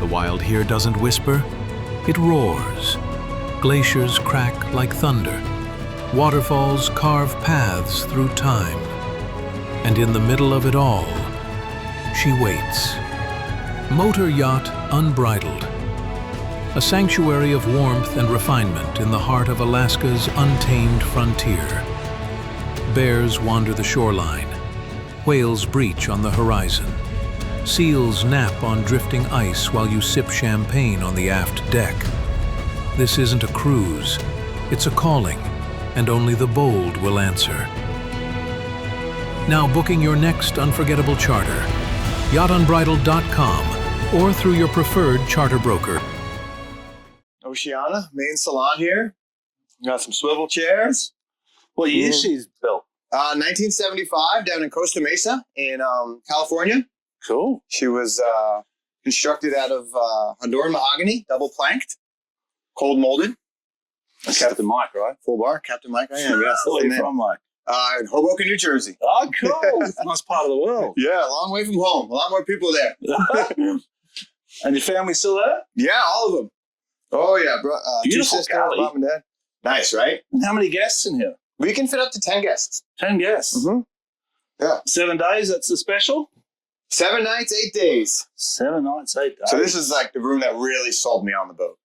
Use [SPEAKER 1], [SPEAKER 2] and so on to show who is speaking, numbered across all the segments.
[SPEAKER 1] The wild here doesn't whisper, it roars. Glaciers crack like thunder. Waterfalls carve paths through time. And in the middle of it all, she waits. Motor Yacht Unbridled. A sanctuary of warmth and refinement in the heart of Alaska's untamed frontier. Bears wander the shoreline. Whales breach on the horizon. Seals nap on drifting ice while you sip champagne on the aft deck. This isn't a cruise, it's a calling, and only the bold will answer. Now booking your next unforgettable charter, yachtunbridled.com or through your preferred charter broker.
[SPEAKER 2] Oceana, main salon here. Got some swivel chairs.
[SPEAKER 3] What year she's built?
[SPEAKER 2] 1975 down in Costa Mesa in California.
[SPEAKER 3] Cool.
[SPEAKER 2] She was constructed out of Honduran mahogany, double planked, cold molded.
[SPEAKER 3] That's Captain Mike, right?
[SPEAKER 2] Full bar, Captain Mike. I am, yes.
[SPEAKER 3] Where are you from, Mike?
[SPEAKER 2] In Hoboken, New Jersey.
[SPEAKER 3] Oh, cool. Nice part of the world.
[SPEAKER 2] Yeah, a long way from home. A lot more people there.
[SPEAKER 3] And your family still there?
[SPEAKER 2] Yeah, all of them. Oh, yeah.
[SPEAKER 3] Beautiful
[SPEAKER 2] two sisters,
[SPEAKER 3] galley.
[SPEAKER 2] mom and dad. Nice, right?
[SPEAKER 3] And how many guests in here?
[SPEAKER 2] We can fit up to 10 guests.
[SPEAKER 3] 10 guests.
[SPEAKER 2] Mm-hmm. Yeah.
[SPEAKER 3] 7 days, that's the special?
[SPEAKER 2] 7 nights, 8 days.
[SPEAKER 3] 7 nights, 8 days.
[SPEAKER 2] So this is like the room that really sold me on the boat.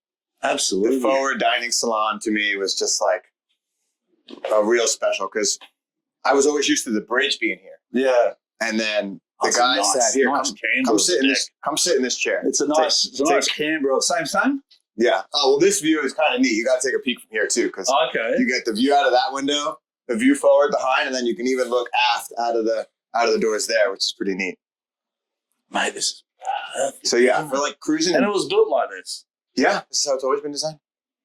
[SPEAKER 3] Absolutely.
[SPEAKER 2] The forward dining salon to me was just like a real special because I was always used to the bridge being here.
[SPEAKER 3] Yeah.
[SPEAKER 2] And then the guy sat here.
[SPEAKER 3] Nice
[SPEAKER 2] come sit in this chair.
[SPEAKER 3] It's a nice Canberra. Same?
[SPEAKER 2] Yeah. Oh, well, this view is kind of neat. You got to take a peek from here too because you get the view out of that window, the view forward behind, and then you can even look aft out of the doors there, which is pretty neat.
[SPEAKER 3] Mate, this is perfect.
[SPEAKER 2] So yeah, for like cruising.
[SPEAKER 3] And it was built like this.
[SPEAKER 2] Yeah, this is how it's always been designed.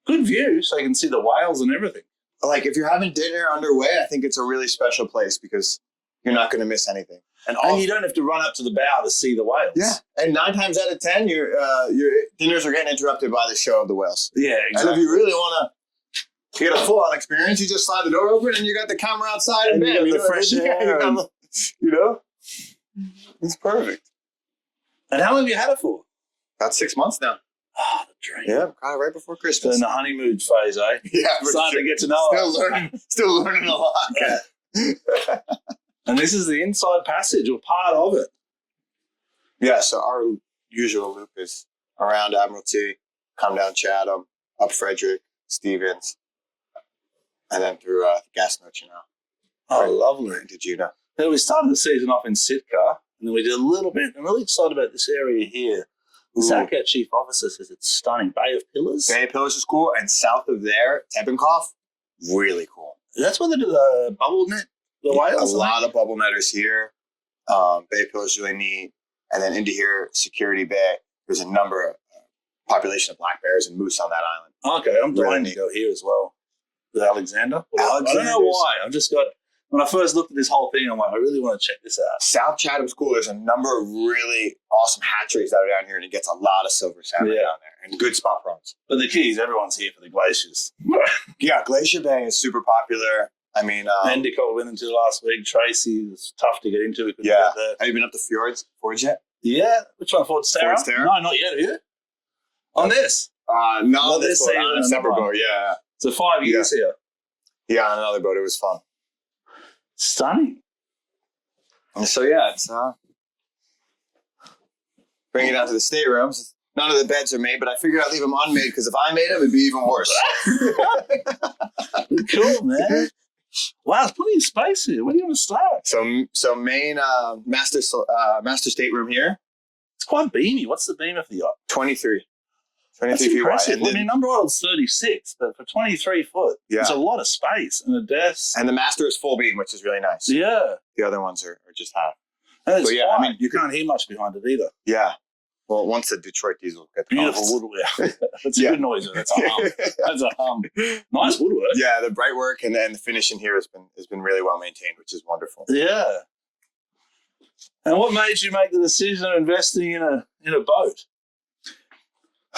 [SPEAKER 3] Good view, so you can see the whales and everything.
[SPEAKER 2] Like if you're having dinner underway, I think it's a really special place because you're not going to miss anything.
[SPEAKER 3] And you don't have to run up to the bow to see the whales.
[SPEAKER 2] Yeah, and 9 times out of 10, your dinners are getting interrupted by the show of the whales.
[SPEAKER 3] Yeah, exactly.
[SPEAKER 2] And if you really want to get a full-on experience, you just slide the door open and you got the camera outside and bam,
[SPEAKER 3] you got the fresh air.
[SPEAKER 2] You know, it's perfect.
[SPEAKER 3] And how long have you had it for?
[SPEAKER 2] About 6 months now.
[SPEAKER 3] Oh, the dream.
[SPEAKER 2] Yeah, kind of right before Christmas.
[SPEAKER 3] Still in the honeymoon phase, eh?
[SPEAKER 2] Yeah,
[SPEAKER 3] starting to get to know
[SPEAKER 2] it. Still learning a lot.
[SPEAKER 3] Yeah. And this is the inside passage, or part of it.
[SPEAKER 2] Yeah, so our usual loop is around Admiralty, come down Chatham, up Frederick, Stevens, and then through the gas note, you know.
[SPEAKER 3] Oh, lovely.
[SPEAKER 2] Did you know?
[SPEAKER 3] Then we started the season off in Sitka, and then we did a little bit. I'm really excited about this area here. Zach, our chief officer, says it's stunning. Bay of Pillars.
[SPEAKER 2] Bay of Pillars is cool, and south of there, Teppenkoff, really cool.
[SPEAKER 3] That's where they do the bubble net, the whales.
[SPEAKER 2] A lot of bubble netters here. Bay of Pillars is really neat. And then into here, Security Bay, there's a number of population of black bears and moose on that island.
[SPEAKER 3] Okay, I'm dying to go here as well. With Alexander. I don't know why. I've just got... When I first looked at this whole thing, I'm like, I really want to check this out. South
[SPEAKER 2] Chatham's cool. There's a number of really awesome hatcheries that are down here, and it gets a lot of silver salmon down there and good spot prawns.
[SPEAKER 3] But the key is everyone's here for the glaciers.
[SPEAKER 2] Yeah, Glacier Bay is super popular. I mean,
[SPEAKER 3] Endicott went into last week. Tracy was tough to get into. Get there.
[SPEAKER 2] Have you been up to Fords yet?
[SPEAKER 3] Yeah. Which one? Fort Sarah? No, not yet. Have you? On this?
[SPEAKER 2] No, this boat, on a separate boat. Yeah.
[SPEAKER 3] So 5 years here.
[SPEAKER 2] Yeah, on another boat. It was fun.
[SPEAKER 3] Stunning.
[SPEAKER 2] So yeah, it's bring it down to the staterooms. None of the beds are made, but I figured I'd leave them unmade because if I made them, it'd be even worse.
[SPEAKER 3] Cool, man. Wow, there's plenty of space here. Where do you want to start?
[SPEAKER 2] So main master stateroom here.
[SPEAKER 3] It's quite beamy. What's the beam of the yacht?
[SPEAKER 2] 23. 23
[SPEAKER 3] That's
[SPEAKER 2] feet
[SPEAKER 3] impressive.
[SPEAKER 2] wide.
[SPEAKER 3] I mean, Unbridled's 36, but for 23 foot, there's a lot of space and a desk.
[SPEAKER 2] And the master is full beam, which is really nice.
[SPEAKER 3] Yeah.
[SPEAKER 2] The other ones are just half.
[SPEAKER 3] And it's quiet. I mean, you can't hear much behind it either.
[SPEAKER 2] Yeah. Well, once the Detroit diesel gets
[SPEAKER 3] beautiful woodwork. That's a good noise. That's a hum. That's a hum. Nice woodwork.
[SPEAKER 2] Yeah, the bright work and the finish in here has been really well maintained, which is wonderful.
[SPEAKER 3] Yeah. And what made you make the decision of investing in a boat?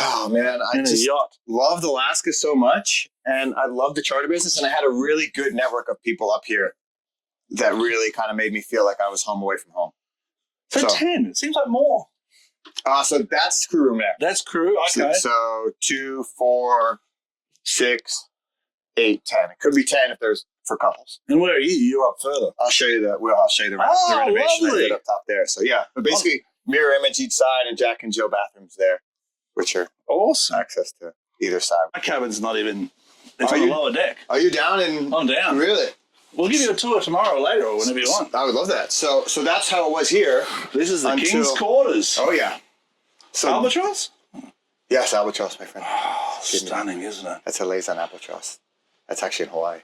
[SPEAKER 2] Oh man, I just loved Alaska so much, and I loved the charter business, and I had a really good network of people up here that really kind of made me feel like I was home away from home.
[SPEAKER 3] For 10, it seems like more.
[SPEAKER 2] So that's crew room there.
[SPEAKER 3] That's crew. Okay.
[SPEAKER 2] So 2, 4, 6, 8, 10. It could be 10 if there's for couples.
[SPEAKER 3] And where are you? You're up further.
[SPEAKER 2] I'll show you the renovation I did up top there. So yeah, but basically mirror image each side and Jack and Jill bathrooms there, which are
[SPEAKER 3] awesome.
[SPEAKER 2] Access to either side.
[SPEAKER 3] My cabin's not even. It's on the lower deck.
[SPEAKER 2] Are you down in?
[SPEAKER 3] I'm down.
[SPEAKER 2] Really?
[SPEAKER 3] We'll give you a tour tomorrow or later or whenever you want.
[SPEAKER 2] I would love that. So that's how it was here.
[SPEAKER 3] This is the King's Quarters.
[SPEAKER 2] Oh yeah. So
[SPEAKER 3] albatross?
[SPEAKER 2] Yes, albatross, my friend.
[SPEAKER 3] Oh, stunning, isn't it?
[SPEAKER 2] That's a Laysan albatross. That's actually in Hawaii.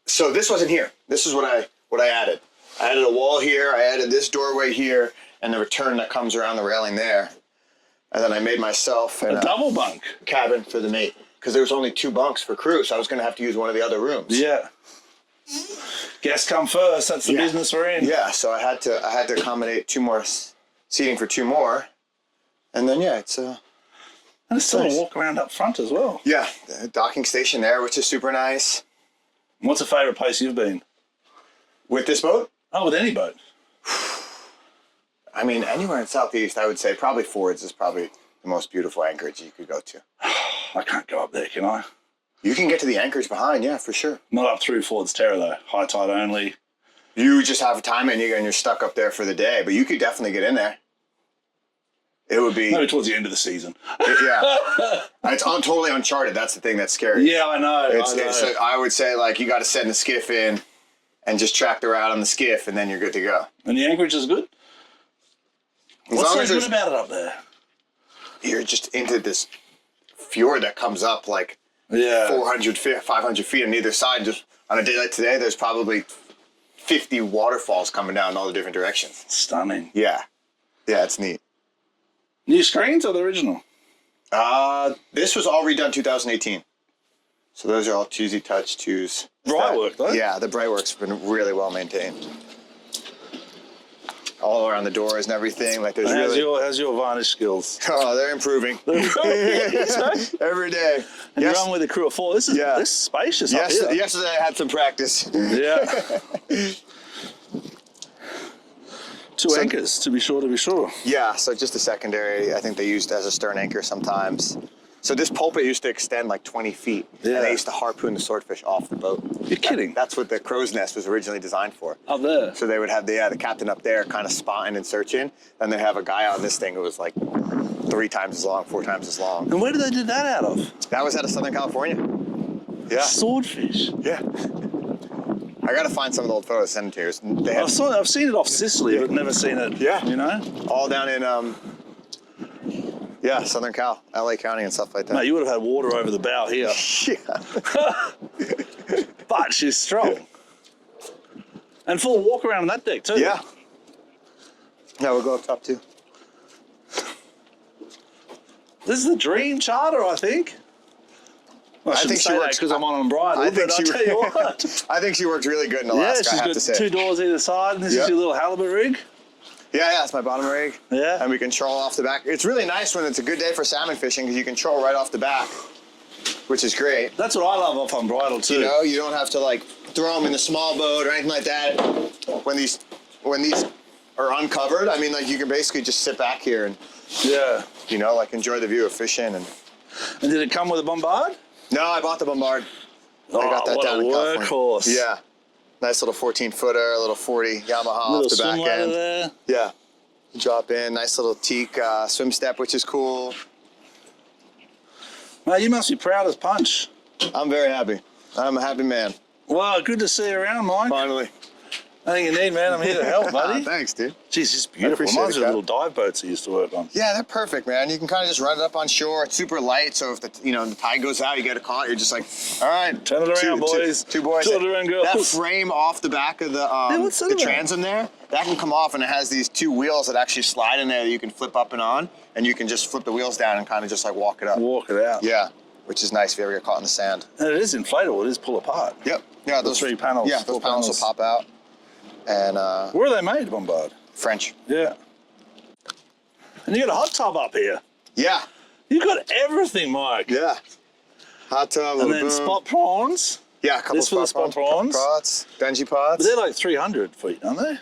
[SPEAKER 2] So this wasn't here. This is what I added. I added a wall here. I added this doorway here, and the return that comes around the railing there. And then I made myself
[SPEAKER 3] a double bunk
[SPEAKER 2] cabin for the mate because there was only 2 bunks for crew, so I was going to have to use one of the other rooms.
[SPEAKER 3] Yeah. Guests come first. That's the business we're in.
[SPEAKER 2] Yeah. So I had to accommodate 2 more seating for 2 more, and then it's
[SPEAKER 3] and it's still a walk around up front as well.
[SPEAKER 2] Yeah, the docking station there, which is super nice.
[SPEAKER 3] What's the favourite place you've been?
[SPEAKER 2] With this boat?
[SPEAKER 3] Oh, with any boat.
[SPEAKER 2] I mean, anywhere in Southeast, I would say probably Ford's is probably the most beautiful anchorage you could go to.
[SPEAKER 3] I can't go up there, can I?
[SPEAKER 2] You can get to the anchorage behind, yeah, for sure.
[SPEAKER 3] Not up through Ford's Terra, though. High tide only.
[SPEAKER 2] You just have a time and you're stuck up there for the day, but you could definitely get in there. It would be...
[SPEAKER 3] Maybe towards the end of the season.
[SPEAKER 2] It's totally uncharted. That's the thing that's scary.
[SPEAKER 3] Yeah, I know.
[SPEAKER 2] So I would say, you got to send the skiff in and just track the route on the skiff, and then you're good to go.
[SPEAKER 3] And the anchorage is good? What's so good about it up there?
[SPEAKER 2] You're just into this fjord that comes up 400 feet, 500 feet on either side. Just on a day like today, there's probably 50 waterfalls coming down in all the different directions.
[SPEAKER 3] Stunning.
[SPEAKER 2] Yeah. Yeah, it's neat.
[SPEAKER 3] New screens or the original?
[SPEAKER 2] This was all redone 2018. So those are all Tuesday Touch 2s.
[SPEAKER 3] Brightwork, though?
[SPEAKER 2] Yeah, the Brightwork's been really well maintained. All around the doors and everything.
[SPEAKER 3] How's your varnish skills?
[SPEAKER 2] Oh, they're improving. Every day.
[SPEAKER 3] And you're on with a crew of 4. This is spacious up here.
[SPEAKER 2] Yesterday I had some practice.
[SPEAKER 3] Yeah. 2 anchors, to be sure.
[SPEAKER 2] Yeah, so just a secondary. I think they used as a stern anchor sometimes. So this pulpit used to extend 20 feet. Yeah. And they used to harpoon the swordfish off the boat.
[SPEAKER 3] You're kidding.
[SPEAKER 2] That's what the crow's nest was originally designed for.
[SPEAKER 3] Up there?
[SPEAKER 2] So they would have the captain up there kind of spotting and searching. Then they'd have a guy on this thing who was 3 times as long, 4 times as long.
[SPEAKER 3] And where did they do that out of?
[SPEAKER 2] That was out of Southern California. Yeah.
[SPEAKER 3] Swordfish?
[SPEAKER 2] Yeah. I got to find some of the old photos, send them to you.
[SPEAKER 3] I've seen it off Sicily, but never seen it,
[SPEAKER 2] all down in, Southern Cal, LA County and stuff like that.
[SPEAKER 3] Mate, you would have had water over the bow here.
[SPEAKER 2] Yeah.
[SPEAKER 3] But she's strong. And full walk around on that deck, too.
[SPEAKER 2] Yeah. Yeah, we'll go up top, too.
[SPEAKER 3] This is the dream charter, I think. Well, I think she works because I'm on bridal. I'll tell you what.
[SPEAKER 2] I think she works really good in Alaska.
[SPEAKER 3] Yeah, she's got 2 doors either side, and this is your little halibut rig.
[SPEAKER 2] Yeah, it's my bottom rig.
[SPEAKER 3] Yeah.
[SPEAKER 2] And we can troll off the back. It's really nice when it's a good day for salmon fishing because you can troll right off the back, which is great.
[SPEAKER 3] That's what I love off on bridal too.
[SPEAKER 2] You don't have to throw them in the small boat or anything like that. When these are uncovered, I mean, you can basically just sit back here and enjoy the view of fishing. And
[SPEAKER 3] did it come with a bombard?
[SPEAKER 2] No, I bought the bombard. I got that down in California.
[SPEAKER 3] Workhorse.
[SPEAKER 2] Yeah. Nice little 14-footer, a little 40 Yamaha off the back end.
[SPEAKER 3] There.
[SPEAKER 2] Yeah. Drop in, nice little teak swim step, which is cool.
[SPEAKER 3] Mate, you must be proud as punch.
[SPEAKER 2] I'm very happy. I'm a happy man.
[SPEAKER 3] Well, good to see you around, Mike.
[SPEAKER 2] Finally.
[SPEAKER 3] Anything you need, man, I'm here to help, buddy.
[SPEAKER 2] Thanks, dude.
[SPEAKER 3] Jeez, it's beautiful. Reminds me of little dive boats I used to work on.
[SPEAKER 2] Yeah, they're perfect, man. You can kind of just run it up on shore. It's super light, so if the tide goes out, you get a caught. You're just all right.
[SPEAKER 3] Turn it around, boys.
[SPEAKER 2] Two boys.
[SPEAKER 3] Turn it around, girls.
[SPEAKER 2] That frame off the back of the transom there, that can come off, and it has these 2 wheels that actually slide in there that you can flip up and on, and you can just flip the wheels down and kind of just walk it up.
[SPEAKER 3] Walk it out.
[SPEAKER 2] Yeah, which is nice if you ever get caught in the sand.
[SPEAKER 3] And it is inflatable. It is pull apart.
[SPEAKER 2] Yep. Yeah, those
[SPEAKER 3] 3 panels.
[SPEAKER 2] Yeah, those panels will pop out. And
[SPEAKER 3] where are they made, Bombard?
[SPEAKER 2] French.
[SPEAKER 3] Yeah. And you got a hot tub up here.
[SPEAKER 2] Yeah.
[SPEAKER 3] You got everything, Mike.
[SPEAKER 2] Yeah. Hot tub.
[SPEAKER 3] And then spot prawns.
[SPEAKER 2] Yeah, a couple
[SPEAKER 3] spot prawns.
[SPEAKER 2] Pots, Benji pots.
[SPEAKER 3] But they're 300 feet, aren't they?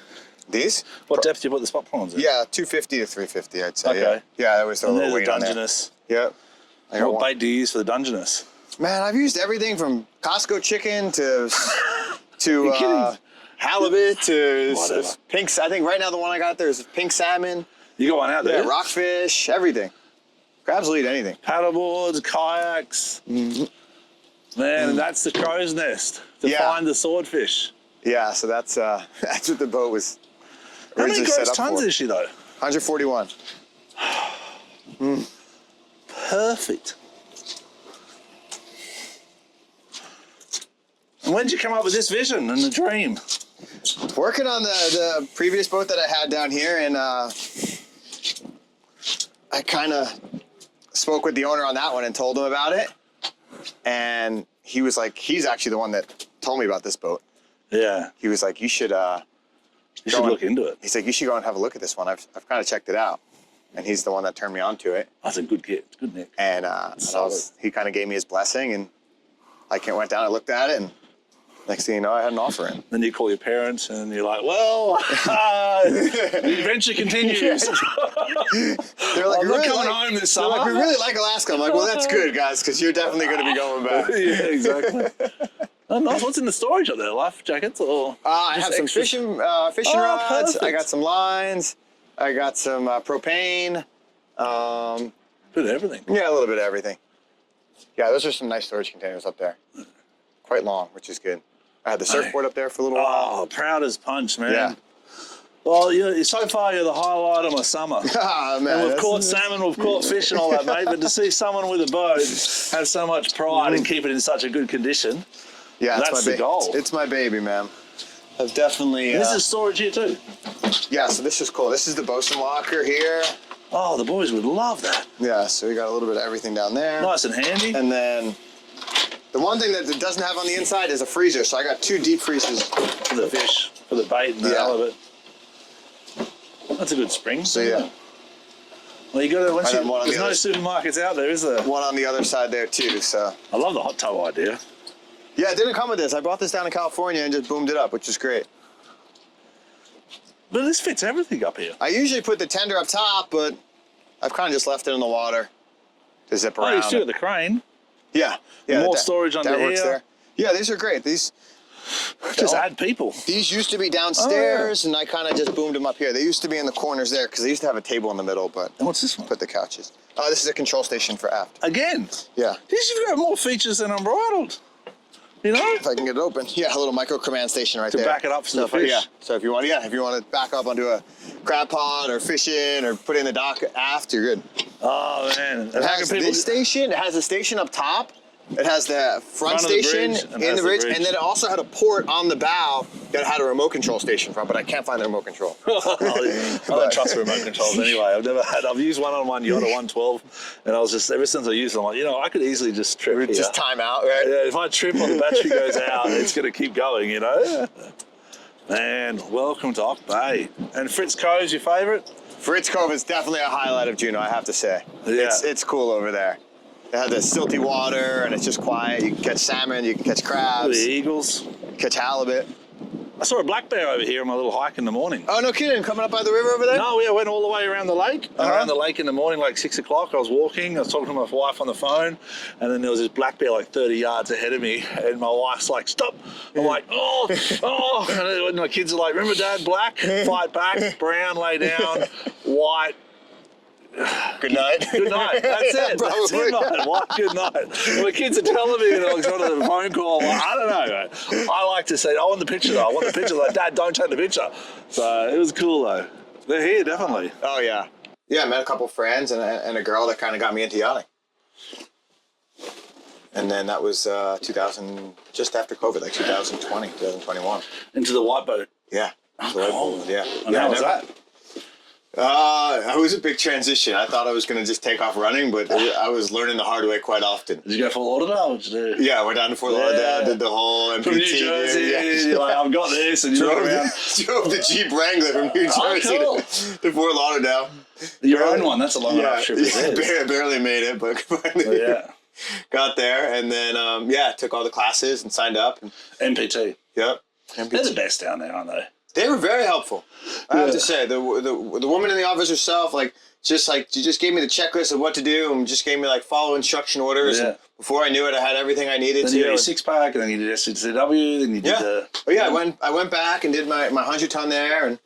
[SPEAKER 2] These?
[SPEAKER 3] What depth do you put the spot prawns in?
[SPEAKER 2] Yeah, 250 to 350, I'd say.
[SPEAKER 3] Okay.
[SPEAKER 2] Yeah, that was the
[SPEAKER 3] And
[SPEAKER 2] little
[SPEAKER 3] there's
[SPEAKER 2] weight
[SPEAKER 3] the
[SPEAKER 2] on there.
[SPEAKER 3] Dungeness.
[SPEAKER 2] Yep. I got
[SPEAKER 3] What
[SPEAKER 2] one.
[SPEAKER 3] bait do you use for the Dungeness?
[SPEAKER 2] Man, I've used everything from Costco chicken to
[SPEAKER 3] You're kidding.
[SPEAKER 2] halibut to
[SPEAKER 3] Whatever.
[SPEAKER 2] pink. I think right now the one I got there is pink salmon.
[SPEAKER 3] You got one out there?
[SPEAKER 2] Yeah, rockfish, everything. Crabs will eat anything.
[SPEAKER 3] Paddleboards, kayaks. Man, and that's the crow's nest to
[SPEAKER 2] Yeah.
[SPEAKER 3] find the swordfish.
[SPEAKER 2] Yeah, so that's what the boat was
[SPEAKER 3] How many
[SPEAKER 2] originally
[SPEAKER 3] gross
[SPEAKER 2] set up
[SPEAKER 3] tons
[SPEAKER 2] for.
[SPEAKER 3] is she though?
[SPEAKER 2] 141.
[SPEAKER 3] Perfect. And when did you come up with this vision and the dream?
[SPEAKER 2] Working on the previous boat that I had down here, and I kind of spoke with the owner on that one and told him about it. And he was like, he's actually the one that told me about this boat.
[SPEAKER 3] Yeah,
[SPEAKER 2] He was like, you should
[SPEAKER 3] you should look into it.
[SPEAKER 2] He's like, you should go and have a look at this one. I've kind of checked it out. And he's the one that turned me on to it.
[SPEAKER 3] That's a good kit. It's good, Nick.
[SPEAKER 2] And,
[SPEAKER 3] Solid.
[SPEAKER 2] he kind of gave me his blessing, and I went down and looked at it, and next thing you know, I had an offer in.
[SPEAKER 3] Then you call your parents and you're like, well, the adventure continues.
[SPEAKER 2] They're like,
[SPEAKER 3] I'm
[SPEAKER 2] "We
[SPEAKER 3] not
[SPEAKER 2] really
[SPEAKER 3] coming
[SPEAKER 2] like-"
[SPEAKER 3] home this
[SPEAKER 2] they're
[SPEAKER 3] summer.
[SPEAKER 2] like, we really like Alaska. I'm like, well, that's good, guys, because you're definitely going to be going back.
[SPEAKER 3] Yeah, exactly. Oh, nice. What's in the storage up there? Life jackets or?
[SPEAKER 2] I have
[SPEAKER 3] just
[SPEAKER 2] some
[SPEAKER 3] extras?
[SPEAKER 2] fishing
[SPEAKER 3] Oh,
[SPEAKER 2] rods. I
[SPEAKER 3] perfect.
[SPEAKER 2] got some lines. I got some propane.
[SPEAKER 3] Bit of everything.
[SPEAKER 2] Yeah, a little bit of everything. Yeah, those are some nice storage containers up there. Quite long, which is good. I had the surfboard up there for a little while.
[SPEAKER 3] Oh, proud as punch, man.
[SPEAKER 2] Yeah.
[SPEAKER 3] Well, so far you're the highlight of my summer.
[SPEAKER 2] Ah, man.
[SPEAKER 3] And we've
[SPEAKER 2] that's-
[SPEAKER 3] caught salmon, we've caught fish and all that, mate. But to see someone with a boat have so much pride and keep it in such a good condition,
[SPEAKER 2] Yeah,
[SPEAKER 3] that's
[SPEAKER 2] my
[SPEAKER 3] the goal.
[SPEAKER 2] It's my baby, man. I've definitely.
[SPEAKER 3] this is storage here too.
[SPEAKER 2] Yeah, so this is cool. This is the bosun locker here.
[SPEAKER 3] Oh, the boys would love that.
[SPEAKER 2] Yeah, so we got a little bit of everything down there.
[SPEAKER 3] Nice and handy.
[SPEAKER 2] And then the one thing that it doesn't have on the inside is a freezer. So I got 2 deep freezers.
[SPEAKER 3] For the fish, for the bait and the
[SPEAKER 2] Yeah.
[SPEAKER 3] halibut. That's a good spring.
[SPEAKER 2] So yeah,
[SPEAKER 3] Well, you got to.
[SPEAKER 2] And then one on
[SPEAKER 3] There's
[SPEAKER 2] the
[SPEAKER 3] no
[SPEAKER 2] other-
[SPEAKER 3] supermarkets out there, is there?
[SPEAKER 2] one on the other side there too. So
[SPEAKER 3] I love the hot tub idea.
[SPEAKER 2] yeah, it didn't come with this. I bought this down in California and just boomed it up, which is great.
[SPEAKER 3] But this fits everything up here.
[SPEAKER 2] I usually put the tender up top, but I've kind of just left it in the water to zip
[SPEAKER 3] Oh,
[SPEAKER 2] around.
[SPEAKER 3] you still got the crane.
[SPEAKER 2] Yeah, yeah.
[SPEAKER 3] More
[SPEAKER 2] that-
[SPEAKER 3] storage under
[SPEAKER 2] that works
[SPEAKER 3] here.
[SPEAKER 2] there. Yeah, these are great. These
[SPEAKER 3] Just add people.
[SPEAKER 2] These used to be downstairs, and I kind of just boomed them up here. They used to be in the corners there because they used to have a table in the middle, but
[SPEAKER 3] And what's this one?
[SPEAKER 2] put the couches. Oh, this is a control station for aft.
[SPEAKER 3] Again.
[SPEAKER 2] Yeah,
[SPEAKER 3] These have got more features than Unbridled. You know?
[SPEAKER 2] if I can get it open. Yeah, a little micro command station right
[SPEAKER 3] To
[SPEAKER 2] there.
[SPEAKER 3] back it up for the
[SPEAKER 2] if I-
[SPEAKER 3] fish.
[SPEAKER 2] Yeah, so if you want to back up onto a crab pod or fish in or put it in the dock aft, you're good.
[SPEAKER 3] Oh man. And
[SPEAKER 2] It
[SPEAKER 3] how
[SPEAKER 2] has
[SPEAKER 3] can people
[SPEAKER 2] this station. It has a station up top. It has the front
[SPEAKER 3] Front of the
[SPEAKER 2] station
[SPEAKER 3] bridge and
[SPEAKER 2] in
[SPEAKER 3] has
[SPEAKER 2] the
[SPEAKER 3] the
[SPEAKER 2] bridge,
[SPEAKER 3] bridge.
[SPEAKER 2] and then it also had a port on the bow that had a remote control station from, but I can't find the remote control.
[SPEAKER 3] I don't trust remote controls anyway. I've used one on one yacht, a 112, and I was just, ever since I used them, I'm like, I could easily just trip here.
[SPEAKER 2] Just time out, right?
[SPEAKER 3] Yeah, if I trip on the battery goes out, it's going to keep going, Man, welcome to Ock Bay. And Fritz Cove's your favourite?
[SPEAKER 2] Fritz Cove is definitely a highlight of Juneau, I have to say.
[SPEAKER 3] Yeah.
[SPEAKER 2] It's cool over there. It had the silty water, and it's just quiet. You can catch salmon, you can catch
[SPEAKER 3] The
[SPEAKER 2] crabs,
[SPEAKER 3] eagles.
[SPEAKER 2] catch halibut.
[SPEAKER 3] I saw a black bear over here on my little hike in the morning.
[SPEAKER 2] Oh, no kidding, coming up by the river over there?
[SPEAKER 3] No, I went all the way around the lake. And around the lake in the morning, like 6 o'clock, I was walking. I was talking to my wife on the phone, and then there was this black bear like 30 yards ahead of me, and my wife's like, "Stop!" I'm like, "Oh!" And my kids are like, "Remember, Dad? Black, fight back. Brown, lay down. White."
[SPEAKER 2] Good night.
[SPEAKER 3] Good night. That's it. That's
[SPEAKER 2] Probably.
[SPEAKER 3] it, mate. White, good night. And my kids are telling me, and I was on the phone call. I'm like, I don't know, mate. I like to say, I want the picture, though. I want the picture. Like, Dad, don't take the picture. So it was cool, though. They're here, definitely.
[SPEAKER 2] Oh, yeah. Yeah, I met a couple friends and a girl that kind of got me into yachting. And then that was 2000, just after COVID, like 2020, 2021.
[SPEAKER 3] Into the white boat.
[SPEAKER 2] Yeah.
[SPEAKER 3] cool.
[SPEAKER 2] Yeah.
[SPEAKER 3] And
[SPEAKER 2] Yeah,
[SPEAKER 3] how was
[SPEAKER 2] never-
[SPEAKER 3] that?
[SPEAKER 2] It was a big transition. I thought I was going to just take off running, but I was learning the hard way quite often.
[SPEAKER 3] Did you go full Lauderdale? What did you do?
[SPEAKER 2] Yeah, I went down to Fort Lauderdale, did the whole MPT.
[SPEAKER 3] From New Jersey, you're like, I've got this, and you
[SPEAKER 2] drove,
[SPEAKER 3] look around.
[SPEAKER 2] drove the Jeep Wrangler from New Jersey
[SPEAKER 3] cool.
[SPEAKER 2] to Fort Lauderdale.
[SPEAKER 3] Your own one, that's a long enough trip.
[SPEAKER 2] Barely made it, but finally got there. And then, took all the classes and signed up.
[SPEAKER 3] MPT.
[SPEAKER 2] Yep.
[SPEAKER 3] They're the best down there, aren't they?
[SPEAKER 2] They were very helpful. I have to say, the woman in the office herself, she just gave me the checklist of what to do and just gave me follow instruction orders. And before I knew it, I had everything I needed
[SPEAKER 3] then
[SPEAKER 2] to.
[SPEAKER 3] You did your 6-pack, and then you did SCW, then you did the.
[SPEAKER 2] Oh yeah, I went back and did my 100-ton there, and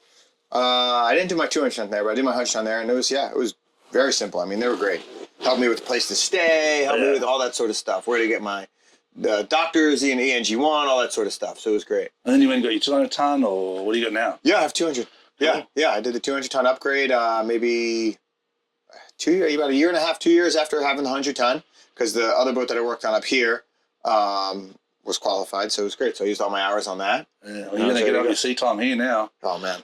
[SPEAKER 2] I didn't do my 200-ton there, but I did my 100-ton there, and it was very simple. I mean, they were great. Helped me with the place to stay, helped me with all that sort of stuff. Where to get the doctors, the ENG1, all that sort of stuff. So it was great.
[SPEAKER 3] And then you went and got your 200-ton, or what do you got now?
[SPEAKER 2] Yeah, I have 200. Cool. Yeah, I did the 200-ton upgrade maybe about a year and a half, 2 years after having the 100-ton, because the other boat that I worked on up here was qualified, so it was great. So I used all my hours on that.
[SPEAKER 3] Yeah, well, you're going to get up your sea time here now.
[SPEAKER 2] Oh, man.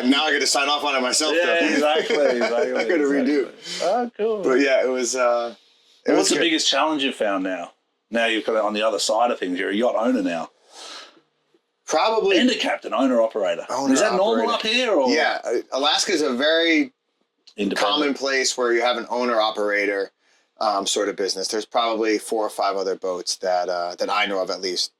[SPEAKER 2] Now I get to sign off on it myself.
[SPEAKER 3] Yeah, exactly.
[SPEAKER 2] I got to redo.
[SPEAKER 3] Oh, cool.
[SPEAKER 2] But yeah, it was...
[SPEAKER 3] What's the biggest challenge you've found now? Now you're kind of on the other side of things. You're a yacht owner now.
[SPEAKER 2] Probably.
[SPEAKER 3] And a captain, owner-operator. Is that normal up here? Or?
[SPEAKER 2] Yeah. Alaska is a very common place where you have an owner-operator sort of business. There's probably 4 or 5 other boats that I know of, at least,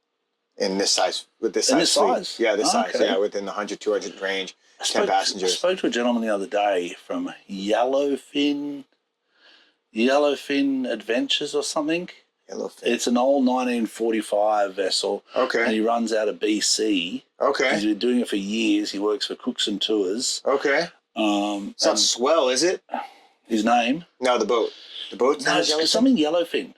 [SPEAKER 2] in this size. With this size.
[SPEAKER 3] Size?
[SPEAKER 2] Yeah, this size. Yeah, within the 100, 200 range. 10 passengers.
[SPEAKER 3] I spoke to a gentleman the other day from Yellowfin Adventures or something. It's an old 1945 vessel.
[SPEAKER 2] Okay.
[SPEAKER 3] And he runs out of BC.
[SPEAKER 2] Okay.
[SPEAKER 3] He's been doing it for years. He works for Cooks and Tours.
[SPEAKER 2] Okay. It's not Swell, is it?
[SPEAKER 3] His name?
[SPEAKER 2] No, the boat. The boat's
[SPEAKER 3] no, it's something Yellowfin.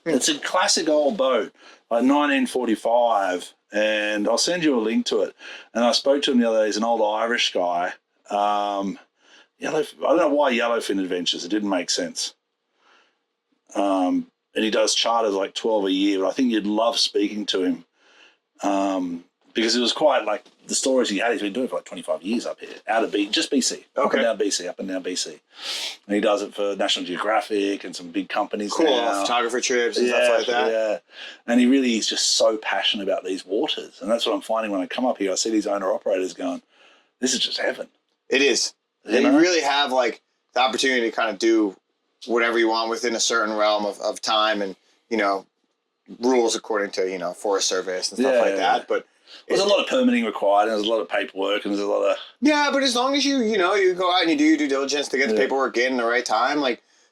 [SPEAKER 3] It's a classic old boat, like 1945. And I'll send you a link to it. And I spoke to him the other day. He's an old Irish guy. I don't know why Yellowfin Adventures. It didn't make sense. And he does charters like 12 a year. But I think you'd love speaking to him because it was quite like the stories he had. He's been doing it for like 25 years up here, out of just BC, up and down BC. And he does it for National Geographic and some big companies.
[SPEAKER 2] Cool,
[SPEAKER 3] now.
[SPEAKER 2] photographer trips and stuff like that.
[SPEAKER 3] Yeah, and he really is just so passionate about these waters. And that's what I'm finding when I come up here. I see these owner-operators going, this is just heaven.
[SPEAKER 2] It is. You really have the opportunity to kind of do whatever you want within a certain realm of time and, rules according to, Forest Service and stuff like that. But
[SPEAKER 3] there's a lot of permitting required and there's a lot of paperwork and there's a lot of...
[SPEAKER 2] Yeah, but as long as you go out and you do your due diligence to get the paperwork in the right time,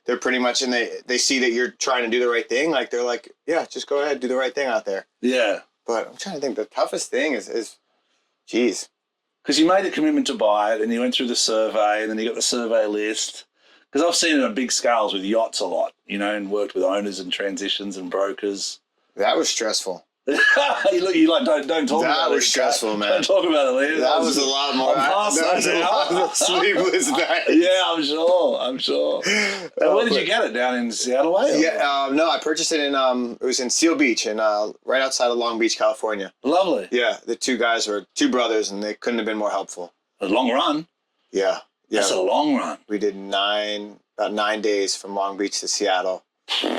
[SPEAKER 2] they're pretty much, and they see that you're trying to do the right thing. They're like, yeah, just go ahead, do the right thing out there. Yeah. But I'm trying to think, the toughest thing is geez.
[SPEAKER 3] Because you made a commitment to buy it and you went through the survey and then you got the survey list. Because I've seen it on big scales with yachts a lot, and worked with owners and transitions and brokers.
[SPEAKER 2] That was stressful.
[SPEAKER 3] you don't talk about it.
[SPEAKER 2] That was stressful, man.
[SPEAKER 3] Don't talk about it, Liam.
[SPEAKER 2] That was a lot more. That was a lot of sleepless nights.
[SPEAKER 3] Yeah, I'm sure. And where did you get it? Down in Seattle way?
[SPEAKER 2] Yeah, no, I purchased it in it was in Seal Beach right outside of Long Beach, California.
[SPEAKER 3] Lovely.
[SPEAKER 2] Yeah, the 2 guys were 2 brothers and they couldn't have been more helpful.
[SPEAKER 3] A long run.
[SPEAKER 2] Yeah.
[SPEAKER 3] That's a long run.
[SPEAKER 2] We did about 9 days from Long Beach to Seattle.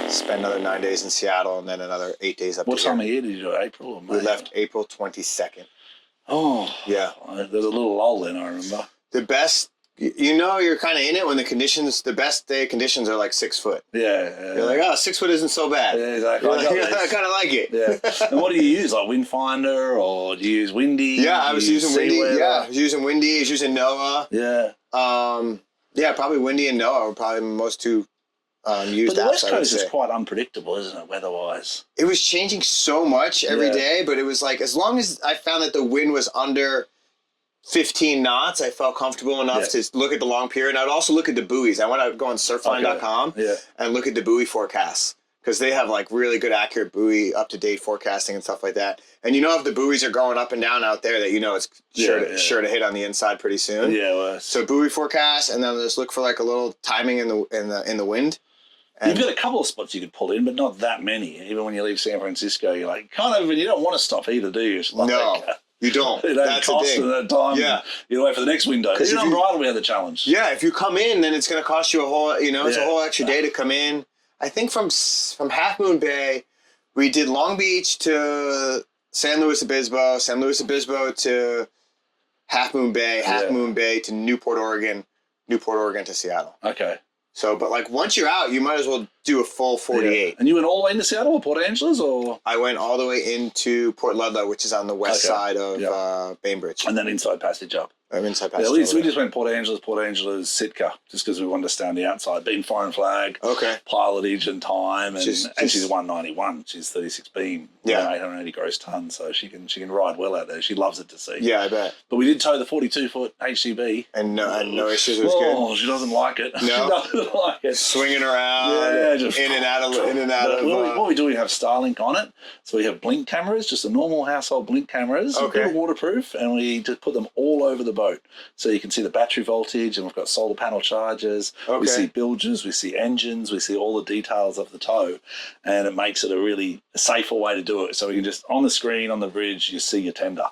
[SPEAKER 2] Spent another 9 days in Seattle and then another 8 days up
[SPEAKER 3] What
[SPEAKER 2] to
[SPEAKER 3] time of year did you do? April or May?
[SPEAKER 2] We left April 22nd.
[SPEAKER 3] Oh.
[SPEAKER 2] Yeah.
[SPEAKER 3] There's a little lull then, I remember.
[SPEAKER 2] The best, you're kind of in it when the best day conditions are like 6 foot.
[SPEAKER 3] Yeah.
[SPEAKER 2] You're like, 6 foot isn't so bad.
[SPEAKER 3] Yeah, exactly.
[SPEAKER 2] I kind of like it.
[SPEAKER 3] Yeah. And what do you use? Like wind finder or do you use windy?
[SPEAKER 2] Yeah, I was using windy. Yeah, I was using windy. I was using NOAA.
[SPEAKER 3] Yeah.
[SPEAKER 2] Yeah, probably windy and NOAA were probably the most 2 used.
[SPEAKER 3] But the West Coast is quite unpredictable, isn't it, weather-wise?
[SPEAKER 2] It was changing so much every day, but it was as long as I found that the wind was under 15 knots, I felt comfortable enough to look at the long period. I'd also look at the buoys. I went out go on surfline.com and look at the buoy forecasts because they have really good, accurate buoy, up-to-date forecasting and stuff like that. And if the buoys are going up and down out there, that it's sure to hit on the inside pretty soon.
[SPEAKER 3] Yeah. Well,
[SPEAKER 2] so buoy forecast, and then just look for a little timing in the wind.
[SPEAKER 3] And you've got a couple of spots you could pull in, but not that many. Even when you leave San Francisco, you're and you don't want to stop either, do you?
[SPEAKER 2] No, you don't.
[SPEAKER 3] That's the thing. That time. Yeah. You wait for the next window. Because on bridal, we had the challenge.
[SPEAKER 2] Yeah, if you come in, then it's going to cost you a whole, it's a whole extra day to come in. I think from Half Moon Bay, we did Long Beach to San Luis Obispo, San Luis Obispo to Half Moon Bay, Half Moon Bay to Newport, Oregon to Seattle.
[SPEAKER 3] Okay.
[SPEAKER 2] So, but like once you're out, you might as well do a full 48.
[SPEAKER 3] Yeah. And you went all the way into Seattle or Port Angeles, or?
[SPEAKER 2] I went all the way into Port Ludlow, which is on the west side of Bainbridge.
[SPEAKER 3] And then inside passage up.
[SPEAKER 2] I'm inside passage.
[SPEAKER 3] Yeah, we just went Port Angeles, Sitka, just because we wanted to stay on the outside. Being foreign flag, pilotage and time, and she's 191. She's 36 beam, 880 gross tons, so she can ride well out there. She loves it to sea.
[SPEAKER 2] Yeah, I bet.
[SPEAKER 3] But we did tow the 42-foot HCB,
[SPEAKER 2] and no issues. It was good.
[SPEAKER 3] Oh, she doesn't like it.
[SPEAKER 2] No,
[SPEAKER 3] she doesn't like it.
[SPEAKER 2] Swinging around, just in and out of.
[SPEAKER 3] What we do, we have Starlink on it, so we have blink cameras, just a normal household blink cameras, they're waterproof, and we just put them all over the boat. So you can see the battery voltage, and we've got solar panel chargers. We see bilges, we see engines, we see all the details of the tow, and it makes it a really safer way to do it. So we can just, on the screen, on the bridge, you see your tender.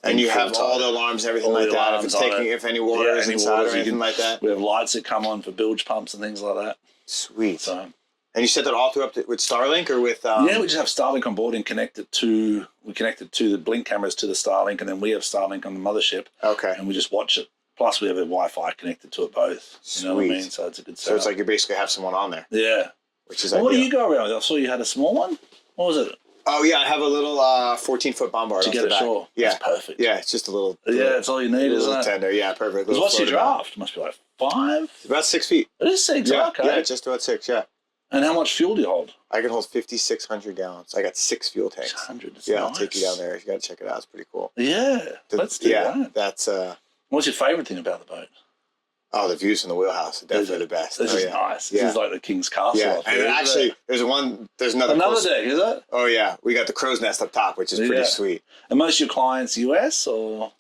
[SPEAKER 2] And you have all the alarms and everything like that. If any water is inside or anything like that.
[SPEAKER 3] We have lights that come on for bilge pumps and things like that.
[SPEAKER 2] Sweet.
[SPEAKER 3] So,
[SPEAKER 2] and you set that all through up with Starlink or with?
[SPEAKER 3] Yeah, we just have Starlink on board and connected to the blink cameras to the Starlink, and then we have Starlink on the mothership.
[SPEAKER 2] Okay.
[SPEAKER 3] And we just watch it. Plus, we have a Wi-Fi connected to it both.
[SPEAKER 2] Sweet.
[SPEAKER 3] You know what I mean? So it's a good setup.
[SPEAKER 2] So it's like you basically have someone on there.
[SPEAKER 3] Yeah.
[SPEAKER 2] Which is
[SPEAKER 3] ideal. What do you go around with? I saw you had a small one. What was it?
[SPEAKER 2] Oh, yeah, I have a little 14-foot bombard
[SPEAKER 3] to get ashore.
[SPEAKER 2] Yeah.
[SPEAKER 3] That's perfect.
[SPEAKER 2] Yeah, it's just a little.
[SPEAKER 3] Yeah, it's all you need, isn't it?
[SPEAKER 2] Tender. Yeah, perfect.
[SPEAKER 3] What's your draft? Must be like 5?
[SPEAKER 2] It's about 6 feet.
[SPEAKER 3] It is 6, okay.
[SPEAKER 2] Yeah, just about 6, yeah.
[SPEAKER 3] And how much fuel do you hold?
[SPEAKER 2] I can hold 5,600 gallons. I got 6 fuel tanks.
[SPEAKER 3] 600, that's
[SPEAKER 2] nice.
[SPEAKER 3] nice.
[SPEAKER 2] I'll take you down there. You got to check it out. It's pretty cool.
[SPEAKER 3] Yeah, let's do that.
[SPEAKER 2] That's...
[SPEAKER 3] What's your favourite thing about the boat?
[SPEAKER 2] Oh, the views from the wheelhouse are definitely the best.
[SPEAKER 3] This is nice. This is like the King's Castle.
[SPEAKER 2] Yeah, and actually, there's another
[SPEAKER 3] deck, is it?
[SPEAKER 2] Oh, yeah. We got the crow's nest up top, which is pretty sweet.
[SPEAKER 3] And most of your clients US or?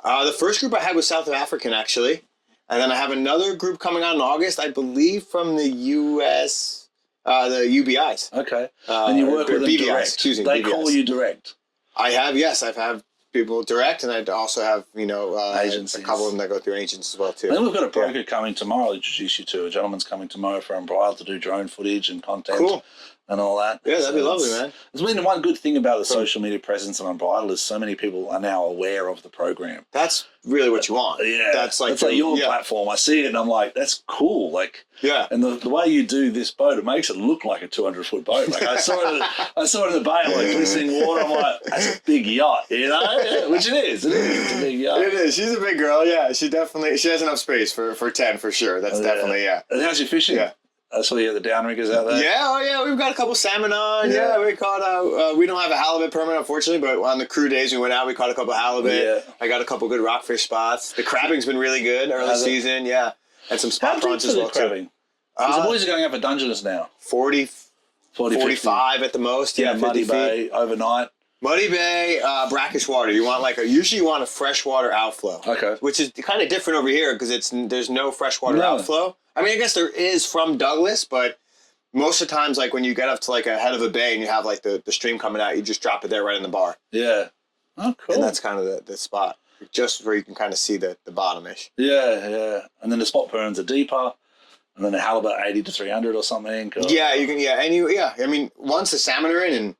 [SPEAKER 2] The first group I had was South African, actually. And then I have another group coming out in August, I believe, from the US, the UBIs.
[SPEAKER 3] Okay. And you work with them
[SPEAKER 2] BVIs,
[SPEAKER 3] direct?
[SPEAKER 2] excuse me.
[SPEAKER 3] They
[SPEAKER 2] BVIs.
[SPEAKER 3] call you direct?
[SPEAKER 2] I have, yes. I've had people direct, and I also have,
[SPEAKER 3] agencies.
[SPEAKER 2] A couple of them that go through agents as well, too.
[SPEAKER 3] And then we've got a broker coming tomorrow. I'll introduce you to. A gentleman's coming tomorrow from Bridal to do drone footage and content.
[SPEAKER 2] Cool.
[SPEAKER 3] And all that.
[SPEAKER 2] Yeah, that'd be lovely, man.
[SPEAKER 3] It's been one good thing about the social media presence on Bridal is so many people are now aware of the program.
[SPEAKER 2] That's really what you want.
[SPEAKER 3] Yeah.
[SPEAKER 2] That's like
[SPEAKER 3] your platform. I see it and I'm like, that's cool. Like,
[SPEAKER 2] yeah.
[SPEAKER 3] And the way you do this boat, it makes it look like a 200-foot boat. Like I saw it in the bay, like glistening water. I'm like, that's a big yacht, you know? Which it is. It's a big yacht.
[SPEAKER 2] It is. She's a big girl. Yeah. She has enough space for 10 for sure. That's definitely,
[SPEAKER 3] And how's your fishing?
[SPEAKER 2] Yeah.
[SPEAKER 3] I saw you at the downriggers out there.
[SPEAKER 2] Yeah, we've got a couple salmon on. Yeah, we caught. We don't have a halibut permit, unfortunately, but on the crew days we went out, we caught a couple halibut. Yeah. I got a couple good rockfish spots. The crabbing's been really good early season. Yeah, and some spot prawns as well too.
[SPEAKER 3] Because the boys are going up for Dungeness now.
[SPEAKER 2] 40, 45 at the most. Yeah,
[SPEAKER 3] Muddy Bay overnight.
[SPEAKER 2] Muddy Bay, brackish water. You want usually you want a freshwater outflow. Okay. Which is kind of different over here because there's no freshwater outflow. I mean, I guess there is from Douglas, but most of the times, like when you get up to like a head of a bay and you have like the stream coming out, you just drop it there right in the bar.
[SPEAKER 3] Yeah. Oh, cool.
[SPEAKER 2] And that's kind of the spot, just where you can kind of see the bottom-ish.
[SPEAKER 3] Yeah. And then the spot burns are deeper. And then the halibut 80 to 300 or something. Or...
[SPEAKER 2] Yeah, you can. Yeah, I mean, once the salmon are in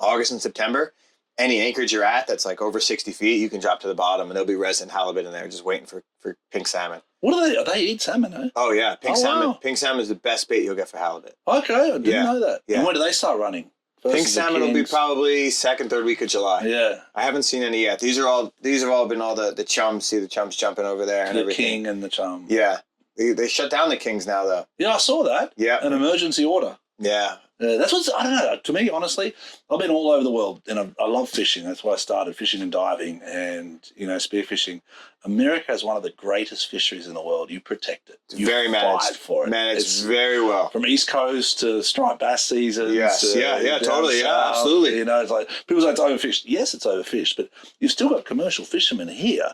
[SPEAKER 2] August and September, any anchorage you're at that's like over 60 feet, you can drop to the bottom and there'll be resident halibut in there just waiting for pink salmon.
[SPEAKER 3] What are they eat salmon, eh?
[SPEAKER 2] Oh, yeah. Pink salmon.
[SPEAKER 3] Wow.
[SPEAKER 2] Pink salmon is the best bait you'll get for halibut.
[SPEAKER 3] Okay, I didn't know that.
[SPEAKER 2] Yeah.
[SPEAKER 3] And when do they start running?
[SPEAKER 2] Pink salmon will be probably second, third week of July.
[SPEAKER 3] Yeah.
[SPEAKER 2] I haven't seen any yet. These have all been all the chums. See the chums jumping over there and everything.
[SPEAKER 3] The king and the chum.
[SPEAKER 2] Yeah. They shut down the kings now, though.
[SPEAKER 3] Yeah, I saw that.
[SPEAKER 2] Yeah.
[SPEAKER 3] An emergency order.
[SPEAKER 2] Yeah.
[SPEAKER 3] That's what's, I don't know, to me, honestly, I've been all over the world and I love fishing. That's why I started fishing and diving and, spearfishing. America is one of the greatest fisheries in the world. You protect it. You
[SPEAKER 2] very managed.
[SPEAKER 3] Fight for it.
[SPEAKER 2] Managed very well.
[SPEAKER 3] From East Coast to striped bass seasons.
[SPEAKER 2] Yes. Totally.
[SPEAKER 3] South,
[SPEAKER 2] yeah, absolutely.
[SPEAKER 3] It's like, people say it's overfished. Yes, it's overfished, but you've still got commercial fishermen here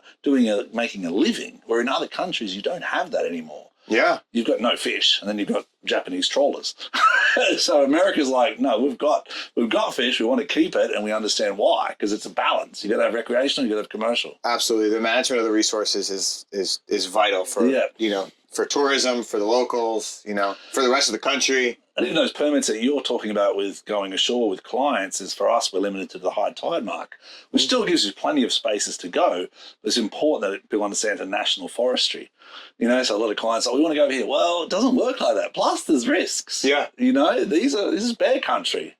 [SPEAKER 3] making a living, where in other countries you don't have that anymore.
[SPEAKER 2] Yeah.
[SPEAKER 3] You've got no fish, and then you've got Japanese trawlers. So America's like, no, we've got fish, we want to keep it, and we understand why, because it's a balance. You got to have recreational, you got to have commercial.
[SPEAKER 2] Absolutely. The management of the resources is vital for for tourism, for the locals, for the rest of the country.
[SPEAKER 3] And in those permits that you're talking about with going ashore with clients is for us, we're limited to the high tide mark, which still gives you plenty of spaces to go. But it's important that people understand the national forestry. You know, so a lot of clients are, we want to go over here. Well, it doesn't work like that. Plus there's risks.
[SPEAKER 2] Yeah.
[SPEAKER 3] You know, this is bear country.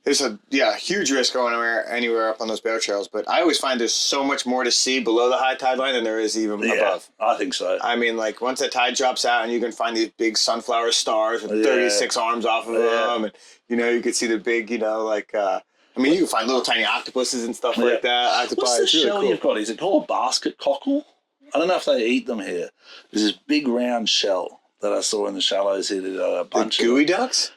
[SPEAKER 2] There's a huge risk going anywhere up on those bear trails, but I always find there's so much more to see below the high tide line than there is even above.
[SPEAKER 3] I think so.
[SPEAKER 2] I mean, like once the tide drops out and you can find these big sunflower stars with 36 arms off of them, and you know, you could see the big, you know, like I mean, you can find little tiny octopuses and stuff like that. Octopi.
[SPEAKER 3] What's the
[SPEAKER 2] it's really
[SPEAKER 3] shell
[SPEAKER 2] cool.
[SPEAKER 3] you've got? Is it called a basket cockle? I don't know if they eat them here. There's this big round shell that I saw in the shallows here. A bunch
[SPEAKER 2] The gooey ducks?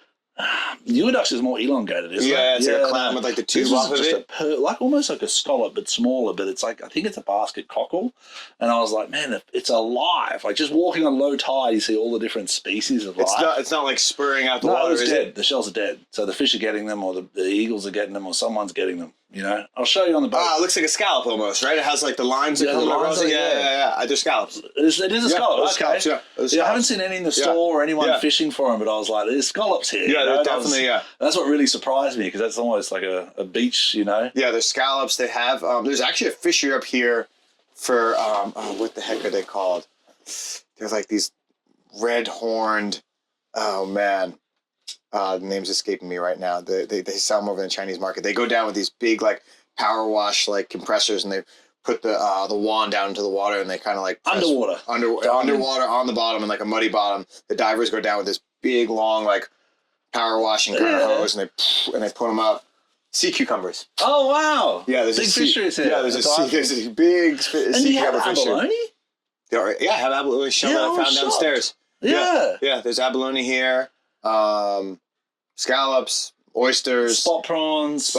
[SPEAKER 3] Geoducks is more elongated, isn't it?
[SPEAKER 2] Yeah, it's like a clam with like the tube off of it.
[SPEAKER 3] Like almost like a scallop, but smaller. But it's like, I think it's a basket cockle. And I was like, man, it's alive. Like just walking on low tide, you see all the different species of life.
[SPEAKER 2] It's not like spurring out the water,
[SPEAKER 3] it's
[SPEAKER 2] is
[SPEAKER 3] dead.
[SPEAKER 2] it?
[SPEAKER 3] The shells are dead. So the fish are getting them, or the eagles are getting them, or someone's getting them. You know, I'll show you on the boat.
[SPEAKER 2] It looks like a scallop almost, right? It has like the lines that come across it. Yeah. They're scallops.
[SPEAKER 3] It is a scallop. Okay.
[SPEAKER 2] Scallops,
[SPEAKER 3] Yeah, I haven't seen any in the store or anyone fishing for them, but I was like, there's scallops here.
[SPEAKER 2] Yeah,
[SPEAKER 3] you know?
[SPEAKER 2] definitely,
[SPEAKER 3] That's what really surprised me, because that's almost like a beach, you know?
[SPEAKER 2] Yeah, there's scallops. They have, there's actually a fishery up here for, what the heck are they called? They're like these red-horned, oh man. The name's escaping me right now. They sell them over in the Chinese market. They go down with these big like power wash like compressors, and they put the wand down into the water, and they kind of like
[SPEAKER 3] Underwater
[SPEAKER 2] on the bottom, and like a muddy bottom. The divers go down with this big long like power washing kind of hose, and they put them up. Sea cucumbers.
[SPEAKER 3] Oh wow!
[SPEAKER 2] Yeah, there's
[SPEAKER 3] big fisheries here.
[SPEAKER 2] Yeah, there's a big sea cucumber fishery.
[SPEAKER 3] Abalone?
[SPEAKER 2] Yeah, I have abalone shell that I found downstairs.
[SPEAKER 3] Yeah,
[SPEAKER 2] there's abalone here. Scallops, oysters,
[SPEAKER 3] spot prawns.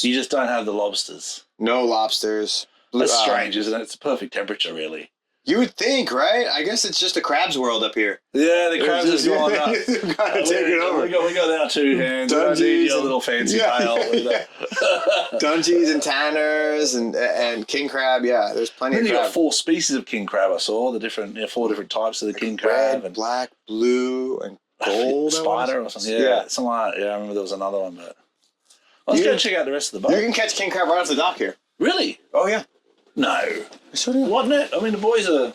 [SPEAKER 2] You
[SPEAKER 3] You just don't have the lobsters.
[SPEAKER 2] no lobsters.
[SPEAKER 3] That's strange, isn't it? It's a perfect temperature, really.
[SPEAKER 2] You would think, right? I guess it's just a crabs world up here.
[SPEAKER 3] Yeah, the crabs is going nuts.
[SPEAKER 2] Gotta take it over.
[SPEAKER 3] We got our two hands. We don't need your little fancy tail.
[SPEAKER 2] Dungeons and tanners and king crab. Yeah, there's plenty
[SPEAKER 3] Then
[SPEAKER 2] of
[SPEAKER 3] you
[SPEAKER 2] crab.
[SPEAKER 3] got 4 species of king crab. I saw the different 4 different types of the king crab.
[SPEAKER 2] Red,
[SPEAKER 3] And
[SPEAKER 2] black, blue, and gold.
[SPEAKER 3] spider or something. Yeah, something like that. Yeah, I remember there was another one, but let's go check out the rest of the boat.
[SPEAKER 2] You can catch king crab right off the dock here.
[SPEAKER 3] Really?
[SPEAKER 2] Oh yeah.
[SPEAKER 3] No.
[SPEAKER 2] Sure do.
[SPEAKER 3] Wasn't it? I mean, the boys are.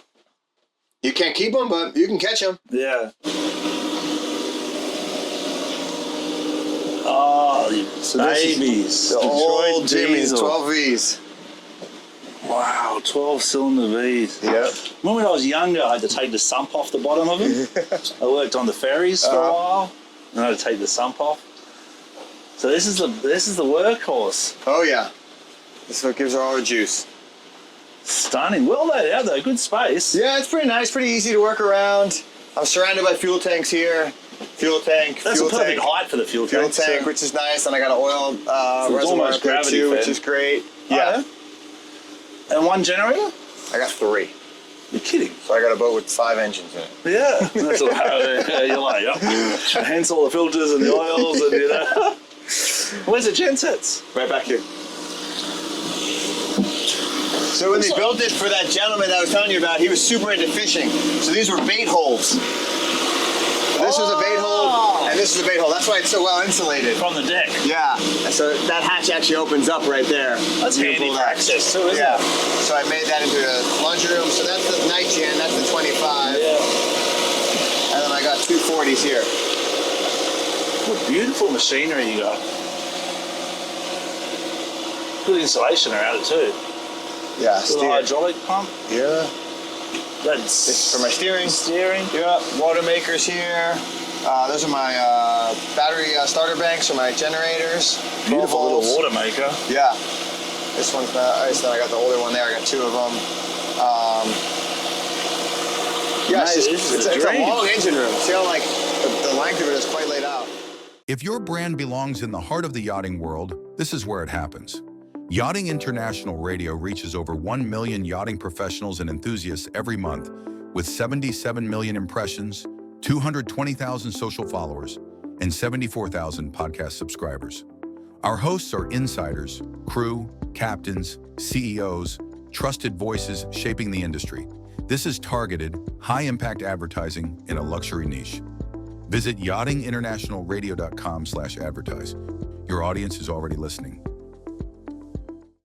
[SPEAKER 2] You can't keep them, but you can catch them.
[SPEAKER 3] Yeah. Oh, the babies.
[SPEAKER 2] The old Jimmy's
[SPEAKER 3] diesel.
[SPEAKER 2] 12 V's.
[SPEAKER 3] Wow, 12-cylinder V's.
[SPEAKER 2] Yep.
[SPEAKER 3] Remember when I was younger, I had to take the sump off the bottom of them? I worked on the ferries for a while, and I had to take the sump off. So this is the workhorse.
[SPEAKER 2] Oh yeah. This is what gives her all her juice.
[SPEAKER 3] Stunning. Well laid out though, good space.
[SPEAKER 2] Yeah, it's pretty nice, pretty easy to work around. I'm surrounded by fuel tanks here. Fuel tank,
[SPEAKER 3] That's
[SPEAKER 2] fuel
[SPEAKER 3] a perfect
[SPEAKER 2] tank,
[SPEAKER 3] height for the fuel
[SPEAKER 2] fuel
[SPEAKER 3] tank.
[SPEAKER 2] tank, which is nice. And I got an oil
[SPEAKER 3] So it's
[SPEAKER 2] reservoir
[SPEAKER 3] almost
[SPEAKER 2] up there
[SPEAKER 3] gravity
[SPEAKER 2] too,
[SPEAKER 3] fed.
[SPEAKER 2] which is great.
[SPEAKER 3] Oh,
[SPEAKER 2] Yeah.
[SPEAKER 3] And one generator?
[SPEAKER 2] I got 3.
[SPEAKER 3] You're kidding.
[SPEAKER 2] So I got a boat with 5 engines in it.
[SPEAKER 3] Yeah. That's all right. You're like, yep. Hence all the filters and the oils and you know. Where's the gensets?
[SPEAKER 2] Right back here. So when they built it for that gentleman that I was telling you about, he was super into fishing. So these were bait holes. This was a bait hole, and this is a bait hole. That's why it's so well insulated.
[SPEAKER 3] From the deck.
[SPEAKER 2] Yeah. So that hatch actually opens up right there.
[SPEAKER 3] That's
[SPEAKER 2] You can
[SPEAKER 3] handy
[SPEAKER 2] pull
[SPEAKER 3] for
[SPEAKER 2] that.
[SPEAKER 3] access too, isn't
[SPEAKER 2] Yeah.
[SPEAKER 3] it?
[SPEAKER 2] So I made that into a laundry room. So that's the night gen, that's the 25.
[SPEAKER 3] Yeah.
[SPEAKER 2] And then I got 2 40s here.
[SPEAKER 3] What beautiful machinery you got. Good insulation around it too.
[SPEAKER 2] Yeah,
[SPEAKER 3] Little
[SPEAKER 2] steer.
[SPEAKER 3] hydraulic pump.
[SPEAKER 2] Yeah.
[SPEAKER 3] That's
[SPEAKER 2] This is for my steering.
[SPEAKER 3] Steering.
[SPEAKER 2] Yeah, water makers here. Those are my battery starter banks for my generators.
[SPEAKER 3] Beautiful
[SPEAKER 2] 12 volts.
[SPEAKER 3] little water maker.
[SPEAKER 2] Yeah. This one's nice. Then I got the older one there. I got 2 of them. Yeah,
[SPEAKER 3] Mate,
[SPEAKER 2] it's a long engine room. See how like the length of it is quite laid out.
[SPEAKER 4] If your brand belongs in the heart of the yachting world, this is where it happens. Yachting International Radio reaches over 1 million yachting professionals and enthusiasts every month, with 77 million impressions, 220,000 social followers, and 74,000 podcast subscribers. Our hosts are insiders, crew, captains, CEOs, trusted voices shaping the industry. This is targeted, high-impact advertising in a luxury niche. Visit yachtinginternationalradio.com/advertise. Your audience is already listening.